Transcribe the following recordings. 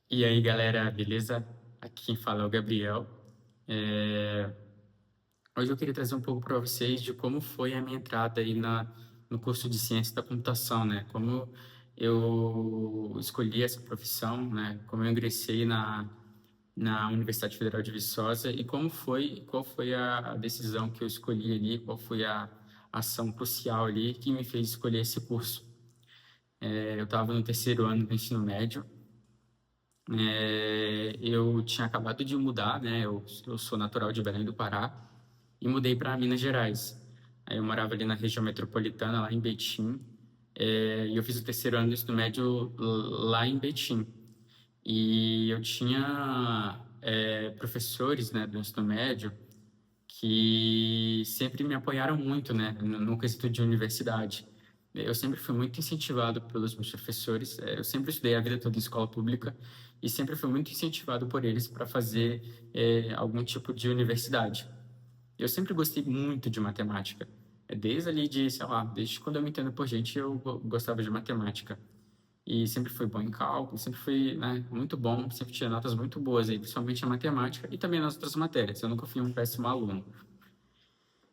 E aí, galera, beleza? Aqui quem fala é o Gabriel. É, Hoje eu queria trazer um pouco para vocês de como foi a minha entrada aí no curso de Ciência da Computação, né? Como eu escolhi essa profissão, né? Como eu ingressei na Universidade Federal de Viçosa e qual foi a decisão que eu escolhi ali, qual foi a ação crucial ali que me fez escolher esse curso. Eu estava no terceiro ano do ensino médio. Eu tinha acabado de mudar, né? Eu sou natural de Belém do Pará e mudei para Minas Gerais. Aí eu morava ali na região metropolitana, lá em Betim, e eu fiz o terceiro ano do ensino médio lá em Betim. E eu tinha professores, né, do ensino médio que sempre me apoiaram muito, né, no quesito de universidade. Eu sempre fui muito incentivado pelos meus professores. Eu sempre estudei a vida toda em escola pública e sempre fui muito incentivado por eles para fazer algum tipo de universidade. Eu sempre gostei muito de matemática. Desde ali de, sei lá, desde quando eu me entendo por gente, eu gostava de matemática. E sempre fui bom em cálculo, sempre fui, né, muito bom, sempre tinha notas muito boas aí, principalmente em matemática e também nas outras matérias. Eu nunca fui um péssimo aluno.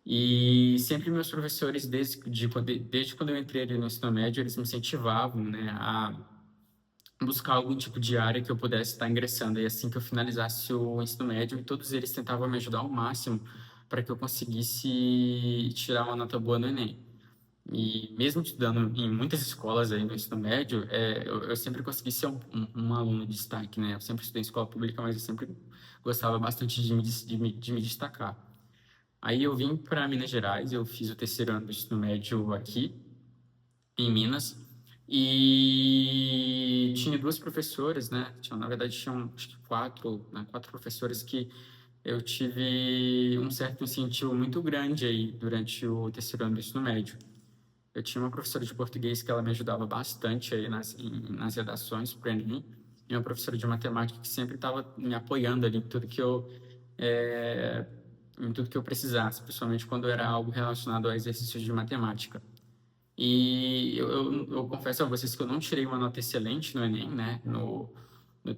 E sempre meus professores, desde quando eu entrei ali no ensino médio, eles me incentivavam, né, a buscar algum tipo de área que eu pudesse estar ingressando. E assim que eu finalizasse o ensino médio, todos eles tentavam me ajudar ao máximo para que eu conseguisse tirar uma nota boa no Enem. E mesmo estudando em muitas escolas aí no ensino médio, eu sempre consegui ser um aluno de destaque, né? Eu sempre estudei em escola pública, mas eu sempre gostava bastante de me destacar. Aí eu vim para Minas Gerais, eu fiz o terceiro ano do ensino médio aqui, em Minas, e tinha duas professoras, né? Na verdade, tinham acho que quatro, né? Quatro professoras que eu tive um certo incentivo muito grande aí durante o terceiro ano do ensino médio. Eu tinha uma professora de português que ela me ajudava bastante aí nas redações para o Enem, e uma professora de matemática que sempre estava me apoiando ali é, em tudo que eu precisasse, principalmente quando era algo relacionado a exercícios de matemática. E eu confesso a vocês que eu não tirei uma nota excelente no Enem, né? No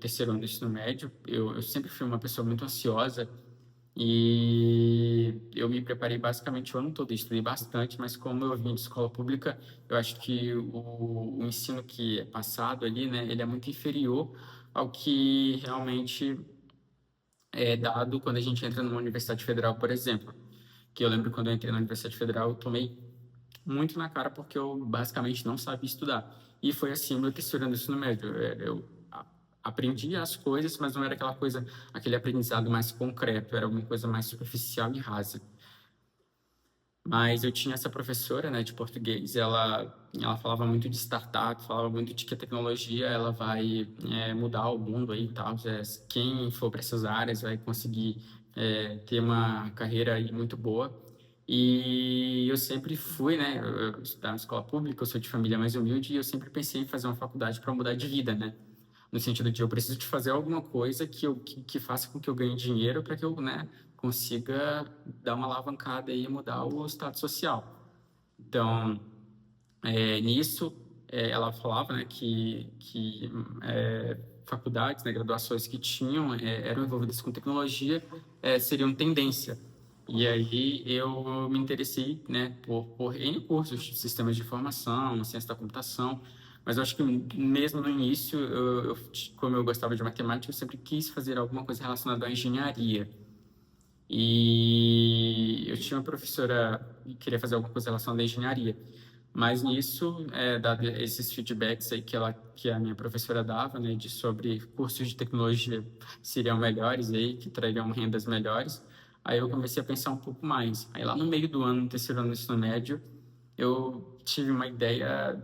terceiro ano do ensino médio. Eu sempre fui uma pessoa muito ansiosa e eu me preparei basicamente o ano todo. Eu estudei bastante, mas como eu vim de escola pública, eu acho que o ensino que é passado ali, né? Ele é muito inferior ao que realmente é dado quando a gente entra numa universidade federal, por exemplo. Que eu lembro quando eu entrei na Universidade Federal, eu tomei muito na cara porque eu basicamente não sabia estudar. E foi assim meu terceiro ano do ensino médio. Aprendi as coisas, mas não era aquela coisa, aquele aprendizado mais concreto, era alguma coisa mais superficial e rasa. Mas eu tinha essa professora, né, de português, ela falava muito de startup, falava muito de que a tecnologia ela vai mudar o mundo aí e tal. Quem for para essas áreas vai conseguir ter uma carreira aí muito boa. E eu sempre fui, né, eu estudava na escola pública, eu sou de família mais humilde e eu sempre pensei em fazer uma faculdade para mudar de vida, né? No sentido de eu preciso de fazer alguma coisa que faça com que eu ganhe dinheiro para que eu, né, consiga dar uma alavancada e mudar o status social. Então, nisso, ela falava, né, que faculdades, né, graduações que tinham, eram envolvidas com tecnologia, seriam tendência. E aí eu me interessei, né, por N cursos de sistemas de informação, ciência da computação, mas eu acho que mesmo no início, como eu gostava de matemática, eu sempre quis fazer alguma coisa relacionada à engenharia. E eu tinha uma professora que queria fazer alguma coisa relacionada à engenharia. Mas nisso, dado esses feedbacks aí que a minha professora dava, né, de sobre cursos de tecnologia seriam melhores aí, que trariam rendas melhores, aí eu comecei a pensar um pouco mais. Aí lá no meio do ano, no terceiro ano do ensino médio, eu tive uma ideia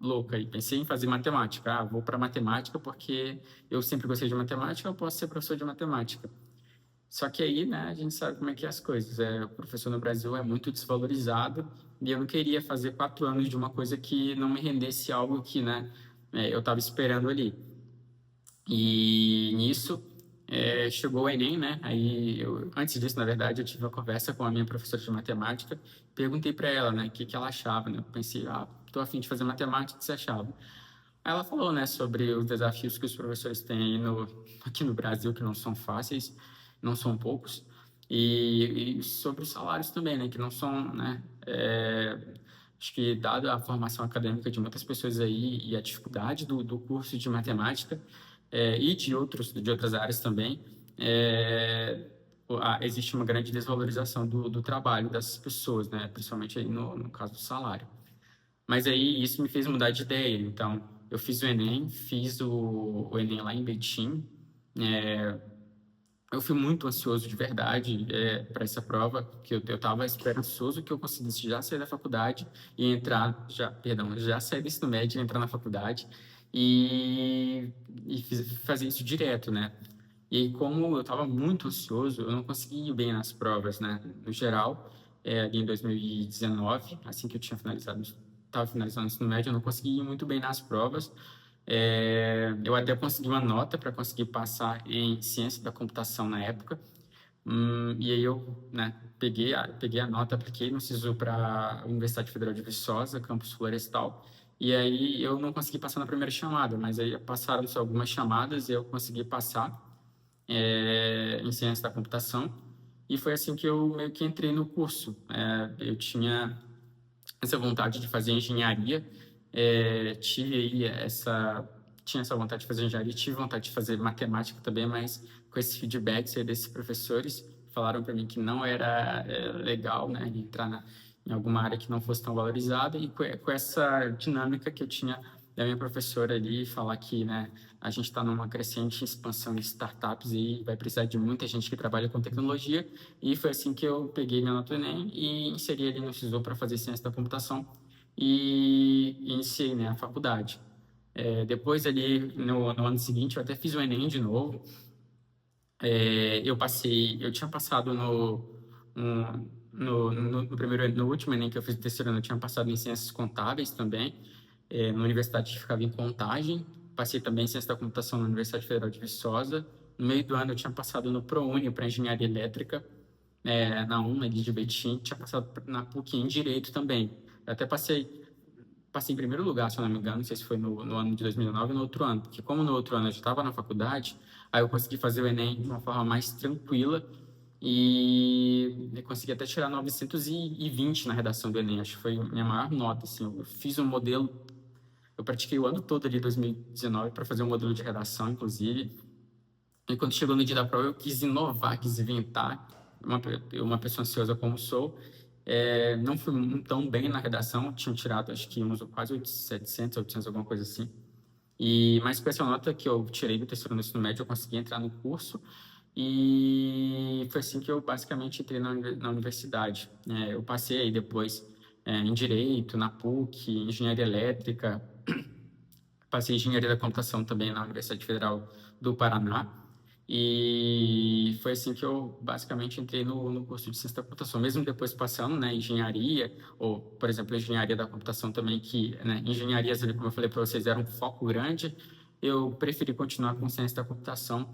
louca e pensei em fazer matemática. Ah, vou para matemática porque eu sempre gostei de matemática, eu posso ser professor de matemática. Só que aí, né, a gente sabe como é que é as coisas. O professor no Brasil é muito desvalorizado e eu não queria fazer 4 anos de uma coisa que não me rendesse algo que, né, eu estava esperando ali. E nisso, chegou o Enem, né? Antes disso, na verdade, eu tive uma conversa com a minha professora de matemática, perguntei para ela, né, o que ela achava, né? Eu pensei, tô a fim de fazer matemática, o que você achava? Ela falou, né, sobre os desafios que os professores têm aí aqui no Brasil, que não são fáceis, não são poucos, e sobre os salários também, né, que não são, né, acho que dada a formação acadêmica de muitas pessoas aí e a dificuldade do curso de matemática, e de outras áreas também, existe uma grande desvalorização do trabalho dessas pessoas, né, principalmente aí no caso do salário. Mas aí isso me fez mudar de ideia. Então, eu fiz o Enem, fiz o Enem lá em Betim. É, eu fui muito ansioso de verdade para essa prova, que eu estava esperançoso que eu conseguisse já sair da faculdade e entrar, já sair do ensino médio e entrar na faculdade e, fazer isso direto, né? E aí, como eu estava muito ansioso, eu não consegui ir bem nas provas, né? No geral, ali em 2019, assim que eu tinha estava finalizando o ensino médio, eu não consegui ir muito bem nas provas. Eu até consegui uma nota para conseguir passar em ciência da computação na época. E aí eu, né, peguei a nota, apliquei no SISU para a Universidade Federal de Viçosa, campus Florestal. E aí eu não consegui passar na primeira chamada, mas aí passaram-se algumas chamadas e eu consegui passar em ciência da computação. E foi assim que eu meio que entrei no curso. Eu tinha essa vontade de fazer engenharia, tive aí tinha essa vontade de fazer engenharia, tive vontade de fazer matemática também, mas com esses feedbacks aí desses professores, falaram para mim que não era legal, né, entrar em alguma área que não fosse tão valorizada, e com essa dinâmica que eu tinha da minha professora ali, falar que, né, a gente está numa crescente expansão de startups e vai precisar de muita gente que trabalha com tecnologia, e foi assim que eu peguei minha nota do Enem e inseri ali no SISU para fazer ciência da computação e iniciei, né, a faculdade. Depois ali, no ano seguinte, eu até fiz o Enem de novo. Eu tinha passado no último Enem que eu fiz no terceiro ano, eu tinha passado em ciências contábeis também, na universidade que ficava em Contagem. Passei também em ciência da computação na Universidade Federal de Viçosa. No meio do ano, eu tinha passado no ProUni para engenharia elétrica, na UNA ali de Betim. Tinha passado na PUC em direito também. Eu até passei em primeiro lugar, se eu não me engano, não sei se foi no ano de 2019 ou no outro ano, porque como no outro ano eu já estava na faculdade, aí eu consegui fazer o Enem de uma forma mais tranquila e eu consegui até tirar 920 na redação do Enem, acho que foi a minha maior nota, assim, eu fiz um modelo, eu pratiquei o ano todo ali, 2019, para fazer um modelo de redação, inclusive, e quando chegou no dia da prova eu quis inovar, quis inventar, uma pessoa ansiosa como sou, não fui tão bem na redação, tinha tirado acho que uns quase 700, 800, alguma coisa assim. Mas com essa nota que eu tirei do terceiro ano do ensino médio, eu consegui entrar no curso e foi assim que eu basicamente entrei na universidade. Eu passei aí depois em Direito, na PUC, Engenharia Elétrica, passei engenharia da computação também na Universidade Federal do Paraná. E foi assim que eu basicamente entrei no curso de ciência da computação, mesmo depois passando, né, engenharia, ou, por exemplo, engenharia da computação também, que, né, engenharias ali, como eu falei para vocês, era um foco grande, eu preferi continuar com ciência da computação,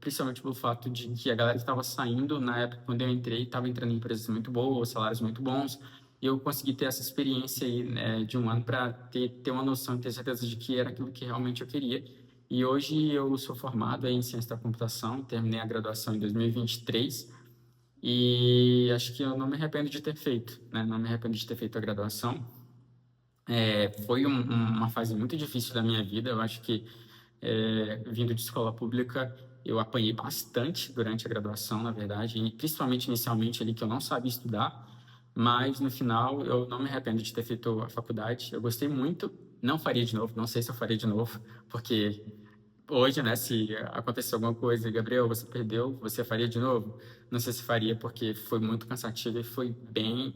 principalmente pelo fato de que a galera que estava saindo, na época, quando eu entrei, estava entrando em empresas muito boas, salários muito bons, e eu consegui ter essa experiência aí, né, de um ano para ter uma noção e ter certeza de que era aquilo que realmente eu queria. E hoje eu sou formado em ciência da computação, terminei a graduação em 2023 e acho que eu não me arrependo de ter feito, né? Não me arrependo de ter feito a graduação. Foi uma fase muito difícil da minha vida. Eu acho que vindo de escola pública eu apanhei bastante durante a graduação, na verdade, e principalmente inicialmente ali que eu não sabia estudar, mas no final eu não me arrependo de ter feito a faculdade. Eu gostei muito, não faria de novo, não sei se eu faria de novo, porque hoje, né, se acontecer alguma coisa, Gabriel, você perdeu, você faria de novo? Não sei se faria, porque foi muito cansativo e foi bem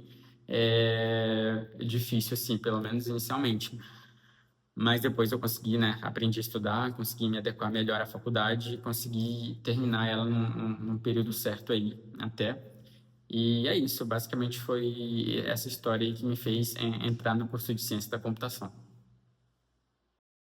difícil, assim, pelo menos inicialmente. Mas depois eu consegui, né, aprendi a estudar, consegui me adequar melhor à faculdade, consegui terminar ela num período certo aí, até. E é isso, basicamente foi essa história aí que me fez entrar no curso de ciência da computação.